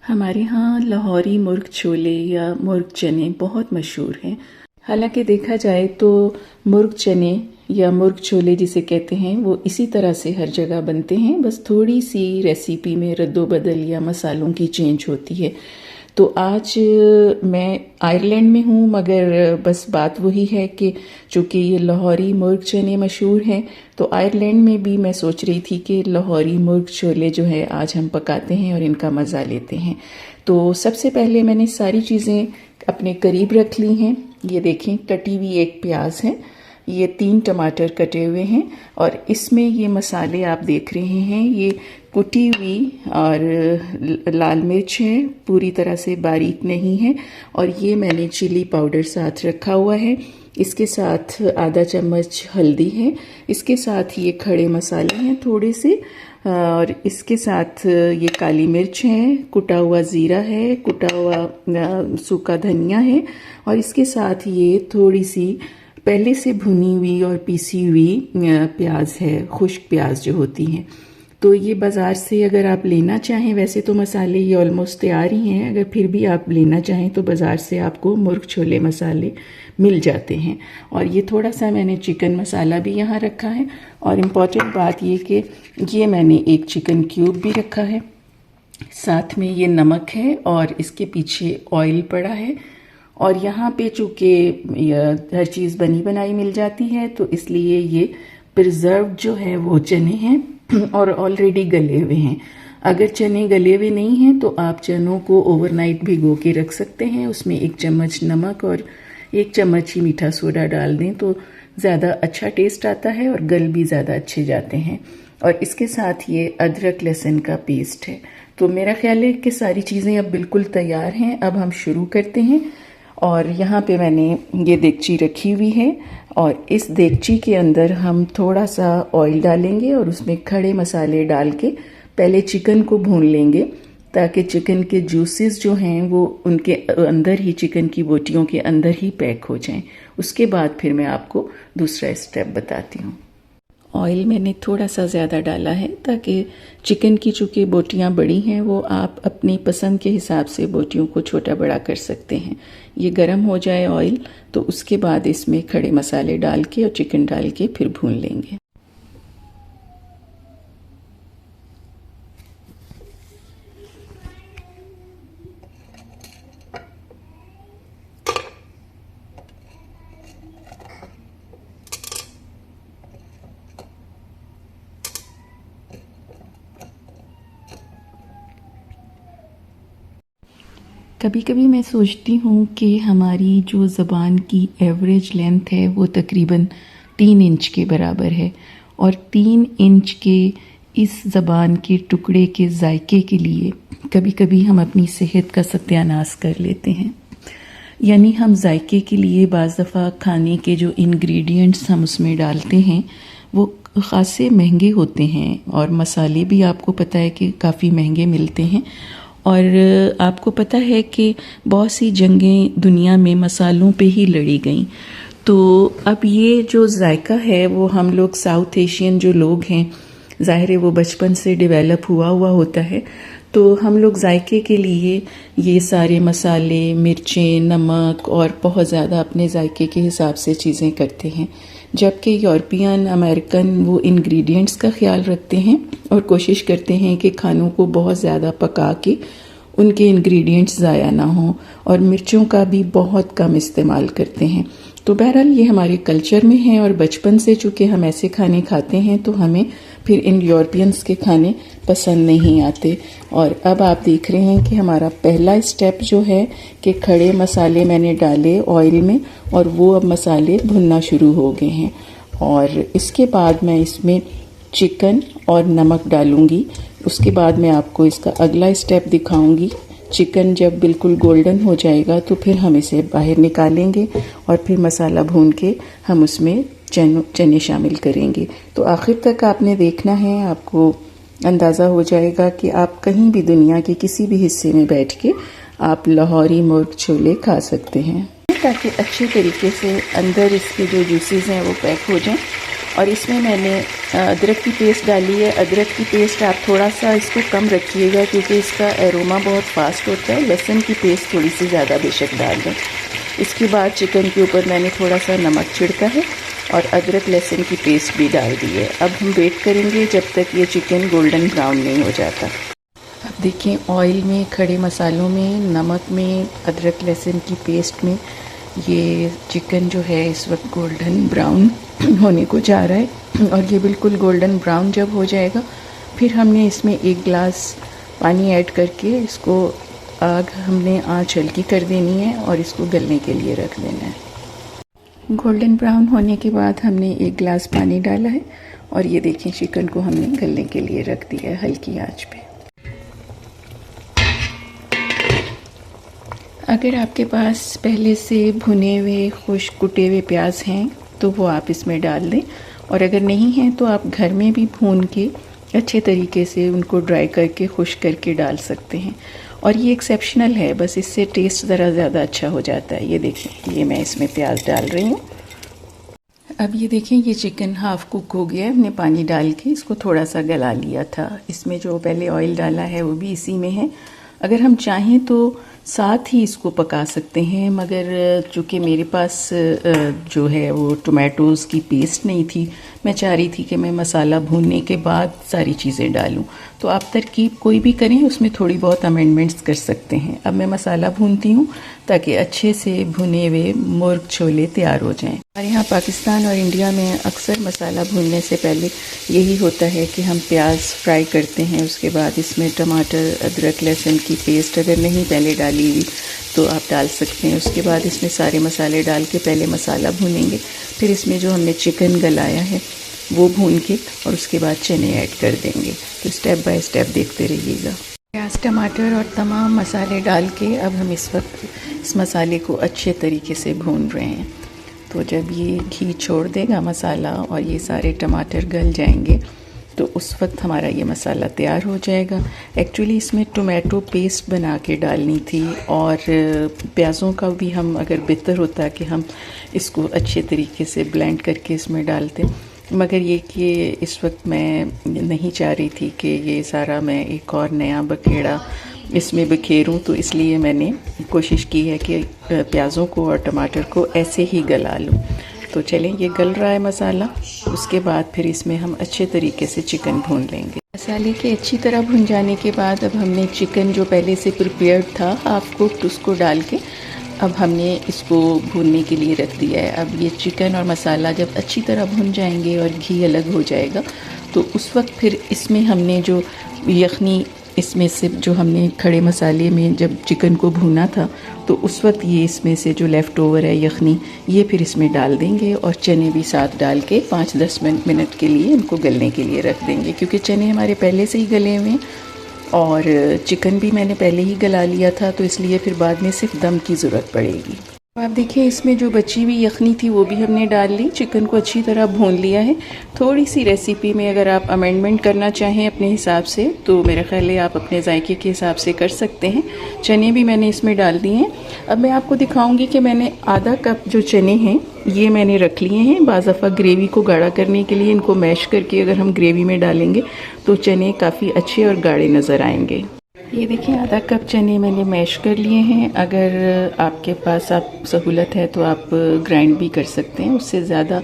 हमारे यहाँ लाहौरी मुर्ग छोले या मुर्ग चने बहुत मशहूर हैं। हालांकि देखा जाए तो मुर्ग चने या मुर्ग छोले जिसे कहते हैं वो इसी तरह से हर जगह बनते हैं, बस थोड़ी सी रेसिपी में रद्दोबदल या मसालों की चेंज होती है। तो आज मैं आयरलैंड में हूँ, मगर बस बात वही है कि चूँकि ये लाहौरी मुर्ग चने मशहूर हैं तो आयरलैंड में भी मैं सोच रही थी कि लाहौरी मुर्ग छोले जो है आज हम पकाते हैं और इनका मज़ा लेते हैं। तो सबसे पहले मैंने सारी चीज़ें अपने करीब रख ली हैं। ये देखें, कटी हुई एक प्याज है, ये 3 टमाटर कटे हुए हैं और इसमें ये मसाले आप देख रहे हैं, ये कुटी हुई और लाल मिर्च है, पूरी तरह से बारीक नहीं है, और ये मैंने चिली पाउडर साथ रखा हुआ है। इसके साथ आधा चम्मच हल्दी है, इसके साथ ये खड़े मसाले हैं थोड़े से, और इसके साथ ये काली मिर्च है, कुटा हुआ ज़ीरा है, कुटा हुआ सूखा धनिया है, और इसके साथ ये थोड़ी सी पहले से भुनी हुई और पीसी हुई प्याज है, खुश्क प्याज जो होती हैं। तो ये बाज़ार से अगर आप लेना चाहें, वैसे तो मसाले ये ऑलमोस्ट तैयार ही हैं, अगर फिर भी आप लेना चाहें तो बाज़ार से आपको मुर्ग छोले मसाले मिल जाते हैं। और ये थोड़ा सा मैंने चिकन मसाला भी यहाँ रखा है, और इम्पॉर्टेंट बात ये कि ये मैंने एक चिकन क्यूब भी रखा है, साथ में ये नमक है और इसके पीछे ऑयल पड़ा है। और यहाँ पे चूँकि हर चीज़ बनी बनाई मिल जाती है तो इसलिए ये प्रिजर्व जो है वो चने हैं और ऑलरेडी गले हुए हैं। अगर चने गले हुए नहीं हैं तो आप चनों को ओवरनाइट भिगो के रख सकते हैं, उसमें 1 चम्मच नमक और 1 चम्मच ही मीठा सोडा डाल दें तो ज़्यादा अच्छा टेस्ट आता है और गल भी ज़्यादा अच्छे जाते हैं। और इसके साथ ये अदरक लहसुन का पेस्ट है। तो मेरा ख्याल है कि सारी चीज़ें अब बिल्कुल तैयार हैं। अब हम शुरू करते हैं। और यहाँ पे मैंने ये देगची रखी हुई है और इस देगची के अंदर हम थोड़ा सा ऑयल डालेंगे और उसमें खड़े मसाले डाल के पहले चिकन को भून लेंगे ताकि चिकन के जूसेस जो हैं वो उनके अंदर ही, चिकन की बोटियों के अंदर ही पैक हो जाएं। उसके बाद फिर मैं आपको दूसरा स्टेप बताती हूँ। ऑयल मैंने थोड़ा सा ज़्यादा डाला है ताकि चिकन की चूँकि बोटियाँ बड़ी हैं वो आप अपनी पसंद के हिसाब से बोटियों को छोटा बड़ा कर सकते हैं। ये गरम हो जाए ऑयल तो उसके बाद इसमें खड़े मसाले डाल के और चिकन डाल के फिर भून लेंगे। कभी कभी मैं सोचती हूँ कि हमारी जो ज़बान की एवरेज लेंथ है वो तकरीबन 3 इंच के बराबर है, और 3 इंच के इस ज़बान के टुकड़े के जायके के लिए कभी कभी हम अपनी सेहत का सत्यानाश कर लेते हैं। यानी हम जायके के लिए बाज़ दफ़ा खाने के जो इंग्रेडिएंट्स हम उसमें डालते हैं वो ख़ासे महंगे होते हैं, और मसाले भी आपको पता है कि काफ़ी महंगे मिलते हैं। और आपको पता है कि बहुत सी जंगें दुनिया में मसालों पे ही लड़ी गईं। तो अब ये जो जायका है वो हम लोग साउथ एशियन जो लोग हैं, ज़ाहिर है वो बचपन से डेवलप हुआ होता है, तो हम लोग जायके के लिए ये सारे मसाले, मिर्चें, नमक और बहुत ज़्यादा अपने जायके के हिसाब से चीज़ें करते हैं, जबकि यूरोपियन, अमेरिकन वो इंग्रेडिएंट्स का ख्याल रखते हैं और कोशिश करते हैं कि खानों को बहुत ज़्यादा पका के उनके इंग्रेडिएंट्स ज़ाया ना हों, और मिर्चों का भी बहुत कम इस्तेमाल करते हैं। तो बहरहाल ये हमारे कल्चर में है, और बचपन से चूँकि हम ऐसे खाने खाते हैं तो हमें फिर इन यूरोपियंस के खाने पसंद नहीं आते। और अब आप देख रहे हैं कि हमारा पहला स्टेप जो है कि खड़े मसाले मैंने डाले ऑयल में, और वो अब मसाले भुनना शुरू हो गए हैं। और इसके बाद मैं इसमें चिकन और नमक डालूंगी। उसके बाद मैं आपको इसका अगला स्टेप दिखाऊंगी। चिकन जब बिल्कुल गोल्डन हो जाएगा तो फिर हम इसे बाहर निकालेंगे और फिर मसाला भून के हम उसमें चने शामिल करेंगे। तो आखिर तक आपने देखना है, आपको अंदाज़ा हो जाएगा कि आप कहीं भी दुनिया के किसी भी हिस्से में बैठ के आप लाहौरी मुर्ग छोले खा सकते हैं, ताकि अच्छे तरीके से अंदर इसके जो जूसेस हैं वो पैक हो जाएं और इसमें मैंने अदरक की पेस्ट डाली है। अदरक की पेस्ट आप थोड़ा सा इसको कम रखिएगा क्योंकि इसका एरोमा बहुत फास्ट होता है। लहसुन की पेस्ट थोड़ी सी ज़्यादा बेशक डाल दें। इसके बाद चिकन के ऊपर मैंने थोड़ा सा नमक छिड़का है और अदरक लहसुन की पेस्ट भी डाल दी है। अब हम वेट करेंगे जब तक ये चिकन गोल्डन ब्राउन नहीं हो जाता। अब देखें, ऑयल में, खड़े मसालों में, नमक में, अदरक लहसुन की पेस्ट में ये चिकन जो है इस वक्त गोल्डन ब्राउन होने को जा रहा है। और ये बिल्कुल गोल्डन ब्राउन जब हो जाएगा फिर हमने इसमें 1 गिलास पानी ऐड करके इसको आग हमने आँच हल्की कर देनी है और इसको गलने के लिए रख देना है। गोल्डन ब्राउन होने के बाद हमने 1 गिलास पानी डाला है और ये देखें चिकन को हमने गलने के लिए रख दिया है हल्की आंच पे। अगर आपके पास पहले से भुने हुए खुश्क कुटे हुए प्याज हैं तो वो आप इसमें डाल दें, और अगर नहीं हैं तो आप घर में भी भून के अच्छे तरीके से उनको ड्राई करके खुश्क करके डाल सकते हैं। और ये एक्सेप्शनल है, बस इससे टेस्ट ज़रा ज़्यादा अच्छा हो जाता है। ये देखें, ये मैं इसमें प्याज डाल रही हूँ। अब ये देखें, ये चिकन हाफ़ कुक हो गया है। हमने पानी डाल के इसको थोड़ा सा गला लिया था। इसमें जो पहले ऑयल डाला है वो भी इसी में है। अगर हम चाहें तो साथ ही इसको पका सकते हैं, मगर चूँकि मेरे पास जो है वो टोमेटोज़ की पेस्ट नहीं थी, मैं चाह रही थी कि मैं मसाला भूनने के बाद सारी चीज़ें डालूं। तो आप तरकीब कोई भी करें, उसमें थोड़ी बहुत अमेंडमेंट्स कर सकते हैं। अब मैं मसाला भूनती हूँ ताकि अच्छे से भुने हुए मुर्ग छोले तैयार हो जाएं। हमारे यहाँ पाकिस्तान और इंडिया में अक्सर मसाला भूनने से पहले यही होता है कि हम प्याज फ्राई करते हैं, उसके बाद इसमें टमाटर, अदरक, लहसुन की पेस्ट अगर नहीं पहले डाली हुई तो आप डाल सकते हैं। उसके बाद इसमें सारे मसाले डाल के पहले मसाला भूनेंगे, फिर इसमें जो हमने चिकन गलाया है वो भून के और उसके बाद चने ऐड कर देंगे। तो स्टेप बाय स्टेप देखते रहिएगा। प्याज, टमाटर और तमाम मसाले डाल के अब हम इस वक्त इस मसाले को अच्छे तरीके से भून रहे हैं। तो जब ये घी छोड़ देगा मसाला और ये सारे टमाटर गल जाएंगे तो उस वक्त हमारा ये मसाला तैयार हो जाएगा। एक्चुअली इसमें टोमेटो पेस्ट बना के डालनी थी और प्याज़ों का भी हम अगर बेहतर होता कि हम इसको अच्छे तरीके से ब्लेंड करके इसमें डालते, मगर ये कि इस वक्त मैं नहीं चाह रही थी कि ये सारा मैं एक और नया बखेड़ा इसमें बखेरूं, तो इसलिए मैंने कोशिश की है कि प्याज़ों को और टमाटर को ऐसे ही गला लूं। तो चलें, ये गल रहा है मसाला, उसके बाद फिर इसमें हम अच्छे तरीके से चिकन भून लेंगे। मसाले के अच्छी तरह भुन जाने के बाद अब हमने चिकन जो पहले से प्रिपेयर्ड था हाफ कुक्ड उसको डाल के अब हमने इसको भूनने के लिए रख दिया है। अब ये चिकन और मसाला जब अच्छी तरह भुन जाएंगे और घी अलग हो जाएगा तो उस वक्त फिर इसमें हमने जो यखनी, इसमें से जो हमने खड़े मसाले में जब चिकन को भूना था तो उस वक्त ये इसमें से जो लेफ़्ट ओवर है यखनी, ये फिर इसमें डाल देंगे और चने भी साथ डाल के 5-10 मिनट के लिए इनको गलने के लिए रख देंगे, क्योंकि चने हमारे पहले से ही गले हुए हैं और चिकन भी मैंने पहले ही गला लिया था, तो इसलिए फिर बाद में सिर्फ दम की ज़रूरत पड़ेगी। आप देखिए, इसमें जो बची हुई यखनी थी वो भी हमने डाल ली, चिकन को अच्छी तरह भून लिया है। थोड़ी सी रेसिपी में अगर आप अमेंडमेंट करना चाहें अपने हिसाब से तो मेरा ख्याल है आप अपने जायके के हिसाब से कर सकते हैं। चने भी मैंने इसमें डाल दिए हैं। अब मैं आपको दिखाऊंगी कि मैंने आधा कप जो चने हैं ये मैंने रख लिए हैं। बाज़ दफ़ा ग्रेवी को गाढ़ा करने के लिए इनको मैश करके अगर हम ग्रेवी में डालेंगे तो चने काफ़ी अच्छे और गाढ़े नज़र आएंगे। ये देखिए, आधा कप चने मैंने मैश कर लिए हैं। अगर आपके पास आप सहूलत है तो आप ग्राइंड भी कर सकते हैं, उससे ज़्यादा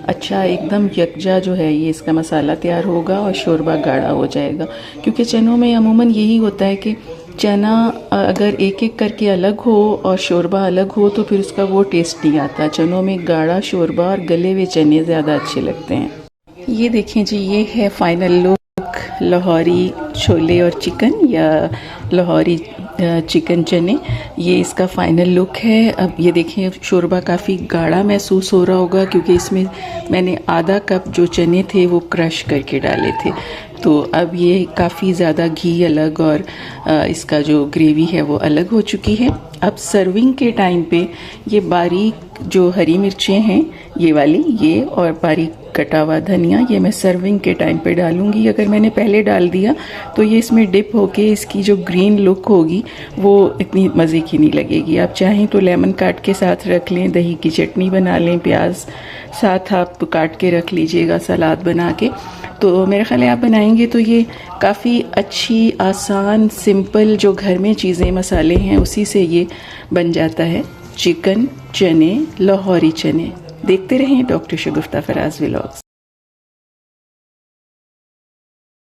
अच्छा एकदम यकजा जो है ये इसका मसाला तैयार होगा और शोरबा गाढ़ा हो जाएगा। क्योंकि चनों में अमूमन यही होता है कि चना अगर एक एक करके अलग हो और शोरबा अलग हो तो फिर उसका वो टेस्ट नहीं आता। चनों में गाढ़ा शोरबा और गले हुए चने ज़्यादा अच्छे लगते हैं। ये देखें जी, ये है फाइनल लुक लाहौरी छोले और चिकन या लाहौरी चिकन चने, ये इसका फाइनल लुक है। अब ये देखें, शोरबा काफ़ी गाढ़ा महसूस हो रहा होगा क्योंकि इसमें मैंने आधा कप जो चने थे वो क्रश करके डाले थे। तो अब ये काफ़ी ज़्यादा घी अलग और इसका जो ग्रेवी है वो अलग हो चुकी है। अब सर्विंग के टाइम पे ये बारीक जो हरी मिर्चें हैं ये वाली, ये और बारीक कटा हुआ धनिया, ये मैं सर्विंग के टाइम पे डालूंगी। अगर मैंने पहले डाल दिया तो ये इसमें डिप होके इसकी जो ग्रीन लुक होगी वो इतनी मज़े की नहीं लगेगी। आप चाहें तो लेमन काट के साथ रख लें, दही की चटनी बना लें, प्याज साथ आप काट के रख लीजिएगा सलाद बना के। तो मेरे ख्याल है आप बनाएंगे तो ये काफ़ी अच्छी, आसान, सिंपल जो घर में चीज़ें मसाले हैं उसी से ये बन जाता है चिकन चने, लाहौरी चने। देखते रहें डॉक्टर शगुफ्ता फराज व्लॉग्स।